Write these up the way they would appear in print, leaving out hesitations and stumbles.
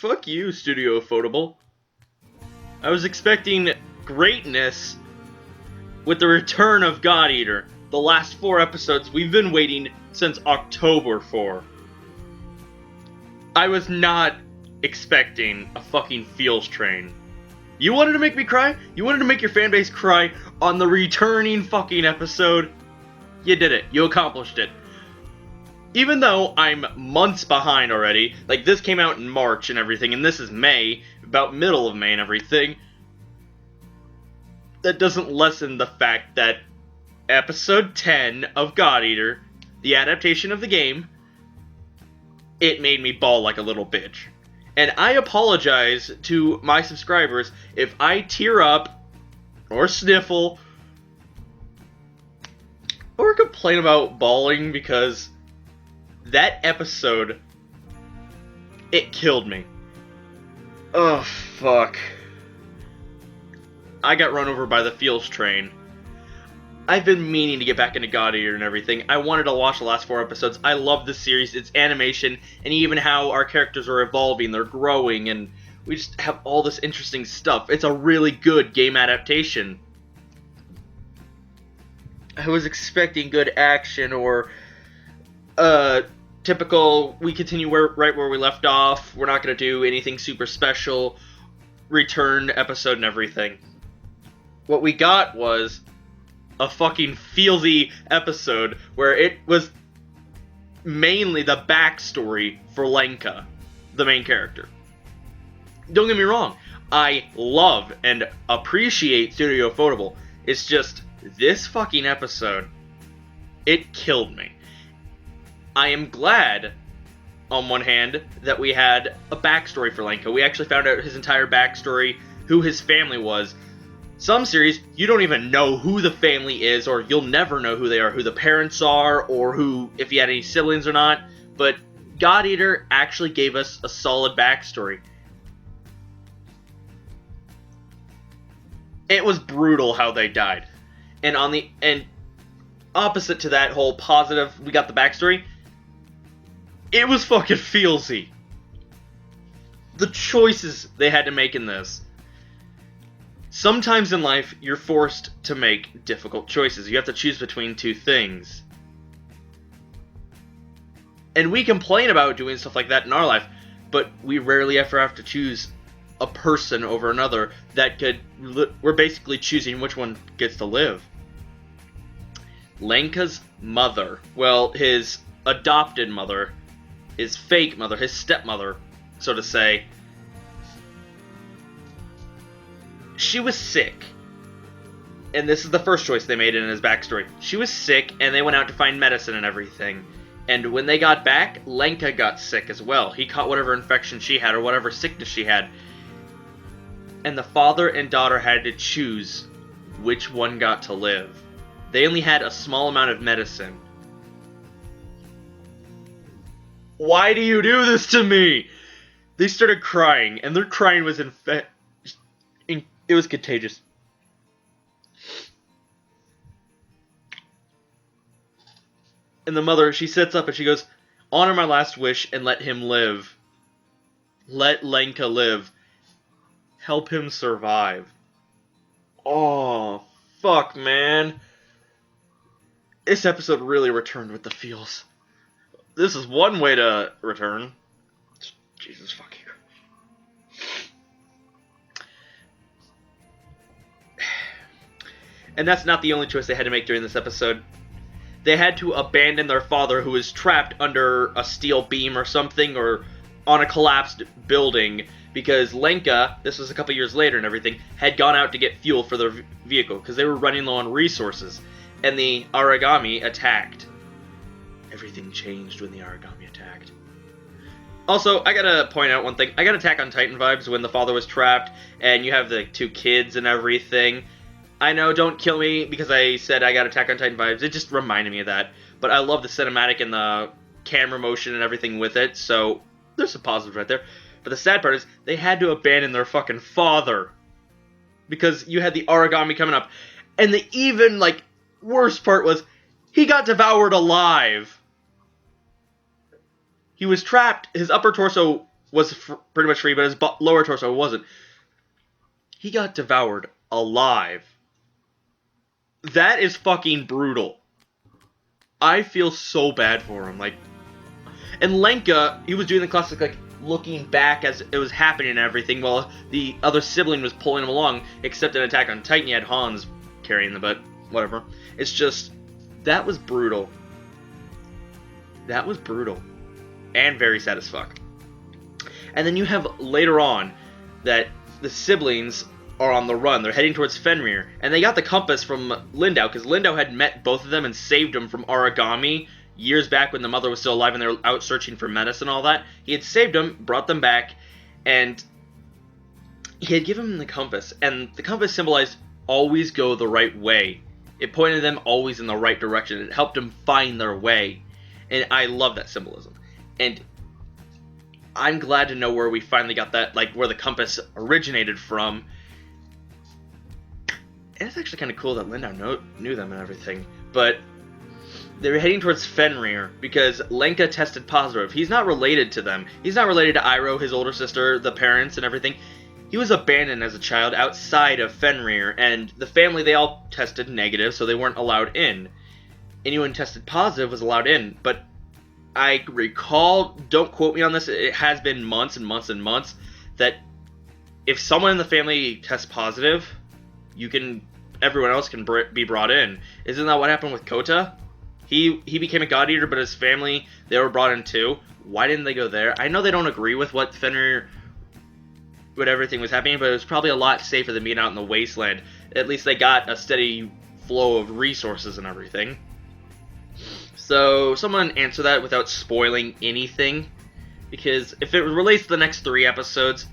Fuck you, Studio Ufotable. I was expecting greatness with the return of God Eater. The last 4 episodes we've been waiting since October for. I was not expecting a fucking feels train. You wanted to make me cry? You wanted to make your fanbase cry on the returning fucking episode? You did it. You accomplished it. Even though I'm months behind already, like this came out in March and everything, and this is May, about middle of May and everything, that doesn't lessen the fact that episode 10 of God Eater, the adaptation of the game, it made me bawl like a little bitch. And I apologize to my subscribers if I tear up, or sniffle, or complain about bawling, because that episode, it killed me. Oh, fuck. I got run over by the feels train. I've been meaning to get back into God Eater and everything. I wanted to watch the last 4 episodes. I love this series, its animation, and even how our characters are evolving, they're growing, and we just have all this interesting stuff. It's a really good game adaptation. I was expecting good action, or typical, we continue right where we left off, we're not going to do anything super special, return episode and everything. What we got was a fucking feelsy episode where it was mainly the backstory for Lenka, the main character. Don't get me wrong, I love and appreciate Studio Ufotable. It's just, this fucking episode, it killed me. I am glad, on one hand, that we had a backstory for Lenka. We actually found out his entire backstory, who his family was. Some series, you don't even know who the family is, or you'll never know who they are, who the parents are, or who, if he had any siblings or not. But God Eater actually gave us a solid backstory. It was brutal how they died. And opposite to that whole positive, we got the backstory, it was fucking feelsy. The choices they had to make in this. Sometimes in life, you're forced to make difficult choices. You have to choose between 2 things. And we complain about doing stuff like that in our life, but we rarely ever have to choose a person over another that could... We're basically choosing which one gets to live. Lenka's mother, well, his adopted mother, his fake mother, his stepmother, so to say, she was sick. And this is the first choice they made in his backstory. She was sick, and they went out to find medicine and everything. And when they got back, Lenka got sick as well. He caught whatever infection she had, or whatever sickness she had. And the father and daughter had to choose which one got to live. They only had a small amount of medicine. Why do you do this to me? They started crying, and their crying was it was contagious. And the mother, she sits up and she goes, "Honor my last wish and let him live. Let Lenka live. Help him survive." Oh, fuck, man. This episode really returned with the feels. This is one way to return. Jesus fucking Christ. And that's not the only choice they had to make during this episode. They had to abandon their father, who was trapped under a steel beam or something, or on a collapsed building, because Lenka, this was a couple years later and everything, had gone out to get fuel for their vehicle, because they were running low on resources, and the Aragami attacked. Everything changed when the Aragami attacked. Also, I gotta point out one thing. I got Attack on Titan vibes when the father was trapped, and you have the 2 kids and everything. I know, don't kill me because I said I got Attack on Titan vibes. It just reminded me of that. But I love the cinematic and the camera motion and everything with it, so there's some positives right there. But the sad part is, they had to abandon their fucking father. Because you had the Aragami coming up. And the even, worst part was, he got devoured alive. He was trapped, his upper torso was pretty much free, but his lower torso wasn't. He got devoured alive. That is fucking brutal. I feel so bad for him. Like, and Lenka, he was doing the classic, like, looking back as it was happening and everything, while the other sibling was pulling him along, except in Attack on Titan, you had Hans carrying the butt. Whatever. It's just, that was brutal. That was brutal. And very sad as fuck. And then you have later on that the siblings are on the run. They're heading towards Fenrir. And they got the compass from Lindau, because Lindau had met both of them and saved them from origami years back when the mother was still alive and they were out searching for medicine and all that. He had saved them, brought them back, and he had given them the compass. And the compass symbolized always go the right way. It pointed them always in the right direction. It helped them find their way. And I love that symbolism. And I'm glad to know where we finally got that, like, where the compass originated from. And it's actually kind of cool that Lindau knew them and everything. But they were heading towards Fenrir because Lenka tested positive. He's not related to them. He's not related to Iroh, his older sister, the parents, and everything. He was abandoned as a child outside of Fenrir, and the family, they all tested negative, so they weren't allowed in. Anyone tested positive was allowed in, but I recall, don't quote me on this, it has been months and months and months, that if someone in the family tests positive, everyone else can be brought in. Isn't that what happened with Kota? He became a god eater, but his family, they were brought in too. Why didn't they go there? I know they don't agree with what everything was happening, but it was probably a lot safer than being out in the wasteland. At least they got a steady flow of resources and everything. So someone answer that without spoiling anything, because if it relates to the next 3 episodes,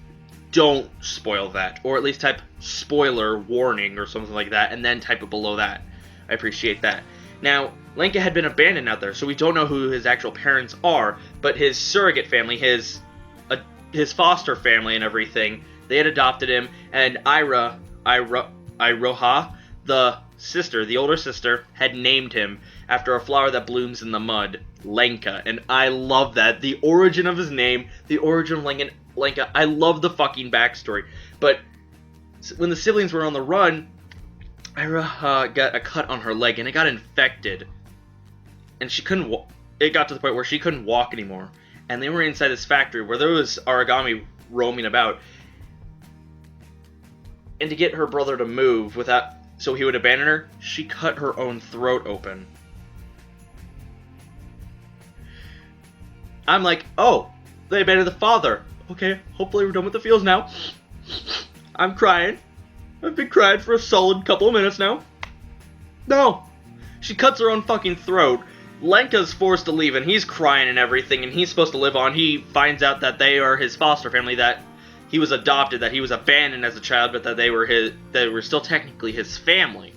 don't spoil that, or at least type spoiler warning or something like that, and then type it below that. I appreciate that. Now, Lenka had been abandoned out there, so we don't know who his actual parents are, but his surrogate family, his foster family and everything, they had adopted him, and Iroha, the sister, the older sister, had named him after a flower that blooms in the mud, Lenka, and I love that. The origin of his name, the origin of Lenka, I love the fucking backstory. But when the siblings were on the run, Iroha got a cut on her leg, and it got infected, and she couldn't it got to the point where she couldn't walk anymore, and they were inside this factory where there was origami roaming about, and to get her brother to move so he would abandon her, she cut her own throat open. I'm like, oh, they abandoned the father. Okay, hopefully we're done with the feels now. I'm crying. I've been crying for a solid couple of minutes now. No. She cuts her own fucking throat. Lenka's forced to leave, and he's crying and everything, and he's supposed to live on. He finds out that they are his foster family, that he was adopted, that he was abandoned as a child, but that they were still technically his family.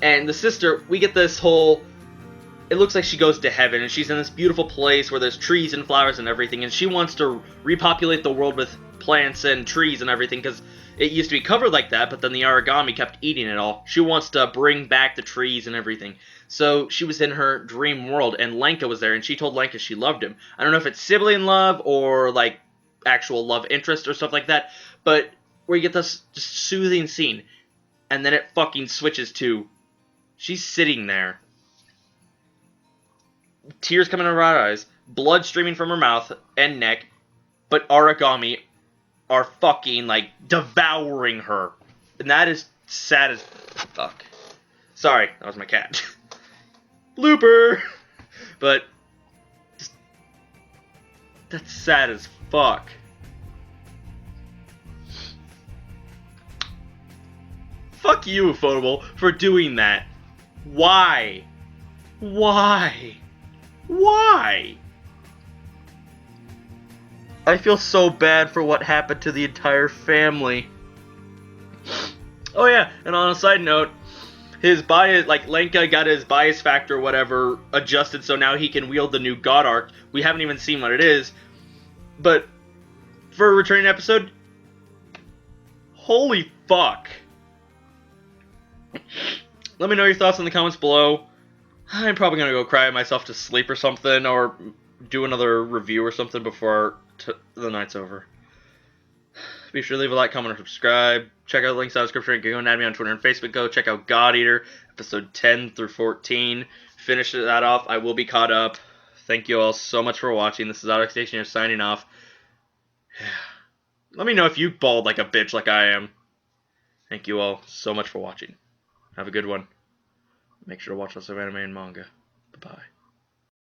And the sister, we get this whole, it looks like she goes to heaven, and she's in this beautiful place where there's trees and flowers and everything, and she wants to repopulate the world with plants and trees and everything, because it used to be covered like that, but then the origami kept eating it all. She wants to bring back the trees and everything. So she was in her dream world, and Lenka was there, and she told Lenka she loved him. I don't know if it's sibling love or, like, actual love interest or stuff like that, but where you get this just soothing scene, and then it fucking switches to, she's sitting there, tears coming out of her eyes, blood streaming from her mouth and neck, but origami are fucking, like, devouring her. And that is sad as fuck. Sorry, that was my cat. Blooper! But, that's sad as fuck. Fuck you, Ufotable, for doing that. Why? Why? Why? I feel so bad for what happened to the entire family. Oh yeah, and on a side note, his bias, like, Lenka got his bias factor or whatever adjusted so now he can wield the new God Arc. We haven't even seen what it is. But for a returning episode, holy fuck. Let me know your thoughts in the comments below. I'm probably gonna go cry myself to sleep or something, or do another review or something before the night's over. Be sure to leave a like, comment, or subscribe. Check out the links in the description. Go and add me on Twitter and Facebook. Go check out God Eater, episode 10 through 14. Finish that off. I will be caught up. Thank you all so much for watching. This is AutoXStation here signing off. Let me know if you bawled like a bitch like I am. Thank you all so much for watching. Have a good one. Make sure to watch lots of anime and manga. Bye-bye.